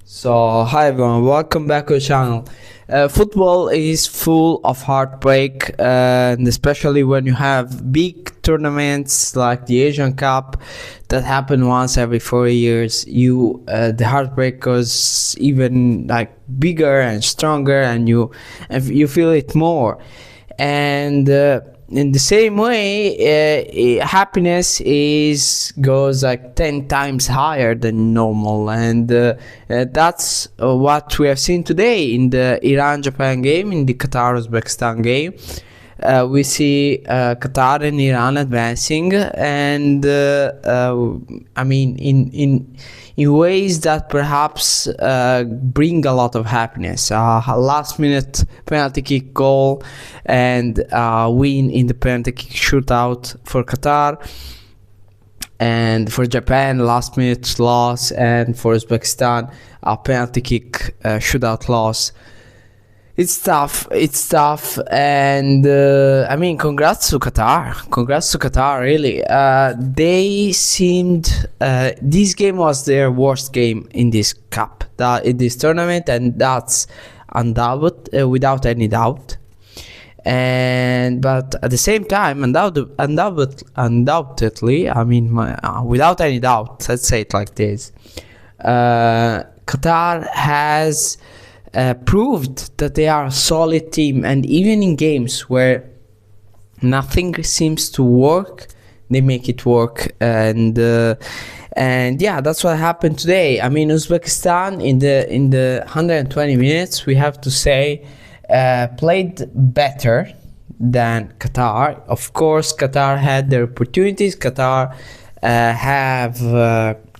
So, hi everyone, welcome back to the channel. Football is full of heartbreak, and especially when you have big tournaments like the Asian Cup that happen once every 4 years. The heartbreak goes even like bigger and stronger, and you feel it more. And in the same way, happiness goes like 10 times higher than normal, and that's what we have seen today in the Iran-Japan game, in the Qatar-Uzbekistan game. We see Qatar and Iran advancing, and I mean in ways that perhaps bring a lot of happiness. A last-minute penalty kick goal and win in the penalty kick shootout for Qatar, and for Japan last-minute loss, and for Uzbekistan a penalty kick shootout loss. It's tough, and I mean, congrats to Qatar, really. They seemed, this game was their worst game in this cup, in this tournament, and that's undoubted, without any doubt. But at the same time, undoubtedly, I mean, without any doubt, let's say it like this, Qatar has proved that they are a solid team, and even in games where nothing seems to work, they make it work. And yeah, that's what happened today. I mean, Uzbekistan in the 120 minutes, we have to say, played better than Qatar. Of course, Qatar had their opportunities. Qatar have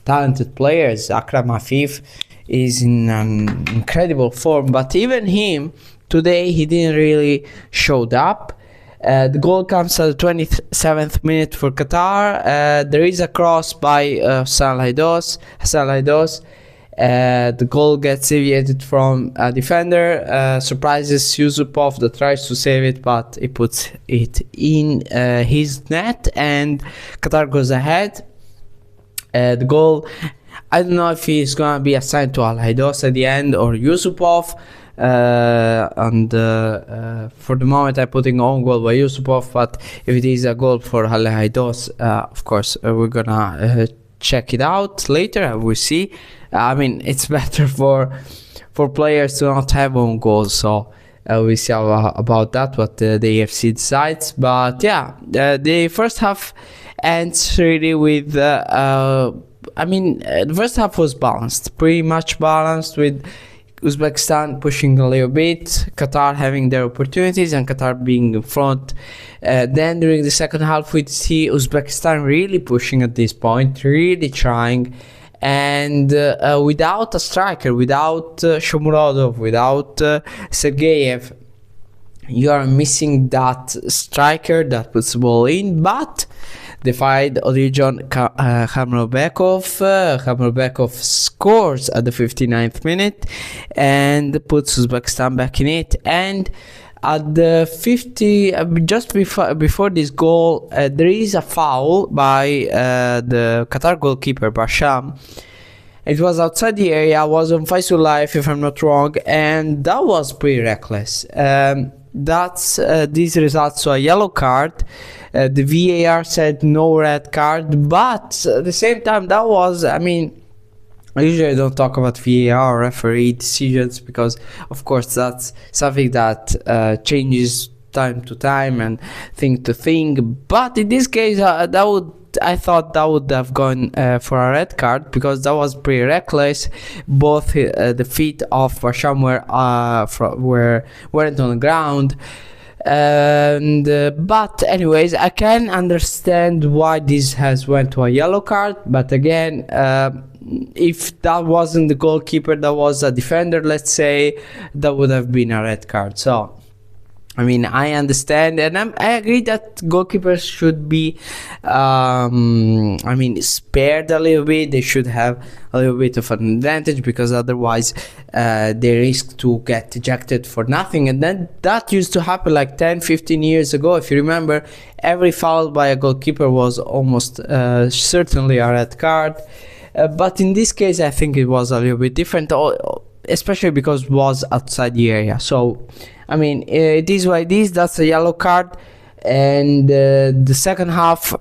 talented players. Akram Afif is in an incredible form, but even him today, he didn't really showed up. The goal comes at the 27th minute for Qatar. There is a cross by Hassan Laidos. The goal gets deviated from a defender, surprises Yusupov that tries to save it, but he puts it in his net, and Qatar goes ahead. The goal, I don't know if he's gonna be assigned to Al-Haidos at the end or Yusupov, and for the moment I'm putting own goal by Yusupov, but if it is a goal for Al-Haidos, of course we're gonna check it out later and we'll see. I mean, it's better for players to not have own goals, so we'll see about that, what the AFC decides. But yeah, the first half ends really with I mean, the first half was balanced, pretty much balanced, with Uzbekistan pushing a little bit, Qatar having their opportunities, and Qatar being in front. Then during the second half, we see Uzbekistan really pushing at this point, really trying, and without a striker, without Shomurodov, without Sergeyev, you are missing that striker that puts the ball in. But they find Odijon Khamrobekov scores at the 59th minute and puts Uzbekistan back in it. And at the 50, just before this goal, there is a foul by the Qatar goalkeeper Basham. It was outside the area, was on Fayzullaev if I'm not wrong, and that was pretty reckless. This results to a yellow card. The VAR said no red card, but at the same time, that was, I mean, I usually don't talk about VAR referee decisions because, of course, that's something that changes time to time and thing to thing. But in this case, I thought that would have gone for a red card because that was pretty reckless. Both the feet of Basham weren't on the ground. But anyways, I can understand why this has went to a yellow card. But again, if that wasn't the goalkeeper, that was a defender, let's say, that would have been a red card. So I mean, I understand, and I agree that goalkeepers should be, I mean, spared a little bit. They should have a little bit of an advantage because otherwise they risk to get ejected for nothing. And then that used to happen like 10-15 years ago. If you remember, every foul by a goalkeeper was almost certainly a red card. But in this case, I think it was a little bit different, especially because it was outside the area. So, I mean, it is what it is. That's a yellow card. And the second half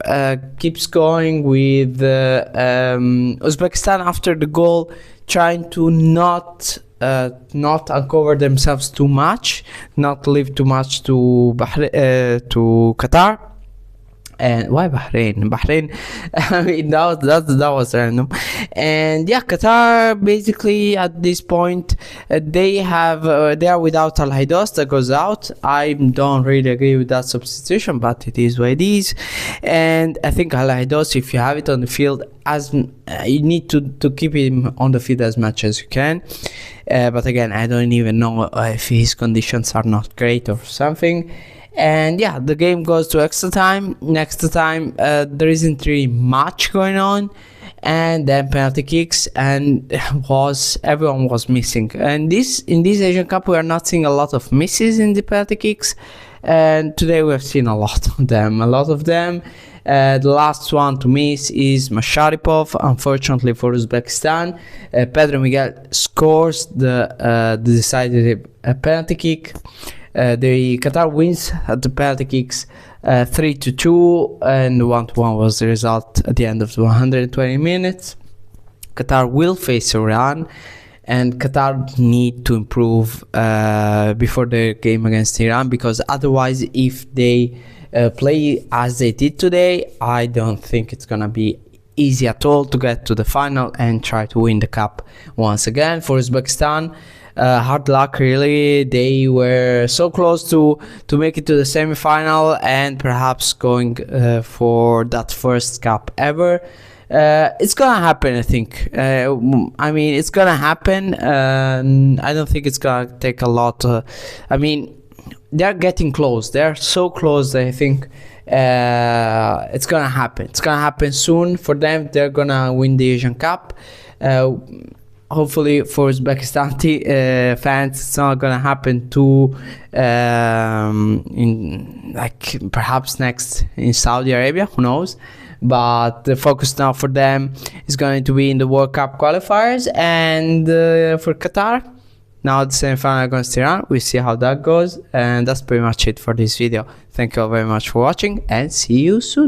keeps going with Uzbekistan after the goal trying to not uncover themselves too much, not leave too much to Qatar. And why Bahrain? I mean, that was random. And yeah, Qatar basically at this point they are without Al Haidos that goes out. I don't really agree with that substitution, but it is what it is. And I think Al Haidos, if you have it on the field, you need to keep him on the field as much as you can. But again, I don't even know if his conditions are not great or something. And yeah, the game goes to extra time. Next time, there isn't really much going on, and then penalty kicks, and everyone was missing. And in this Asian Cup, we are not seeing a lot of misses in the penalty kicks, and today we have seen a lot of them. The last one to miss is Masharipov, unfortunately for Uzbekistan. Pedro Miguel scores the decisive penalty kick. The Qatar wins at the penalty kicks 3-2, and 1-1 was the result at the end of the 120 minutes. Qatar will face Iran, and Qatar need to improve before the game against Iran, because otherwise, if they play as they did today, I don't think it's gonna be easy at all to get to the final and try to win the cup once again. For Uzbekistan, hard luck really. They were so close to make it to the semi-final and perhaps going for that first cup ever. It's gonna happen, I think. I mean, it's gonna happen. I don't think it's gonna take a lot. I mean, they're getting close. They're so close. I think it's gonna happen. It's gonna happen soon for them. They're gonna win the Asian Cup. Hopefully for Uzbekistan fans, it's not gonna happen in like perhaps next in Saudi Arabia, who knows. But the focus now for them is going to be in the World Cup qualifiers, and for Qatar, now the semi-final against Iran. We see how that goes, and that's pretty much it for this video. Thank you all very much for watching, and see you soon.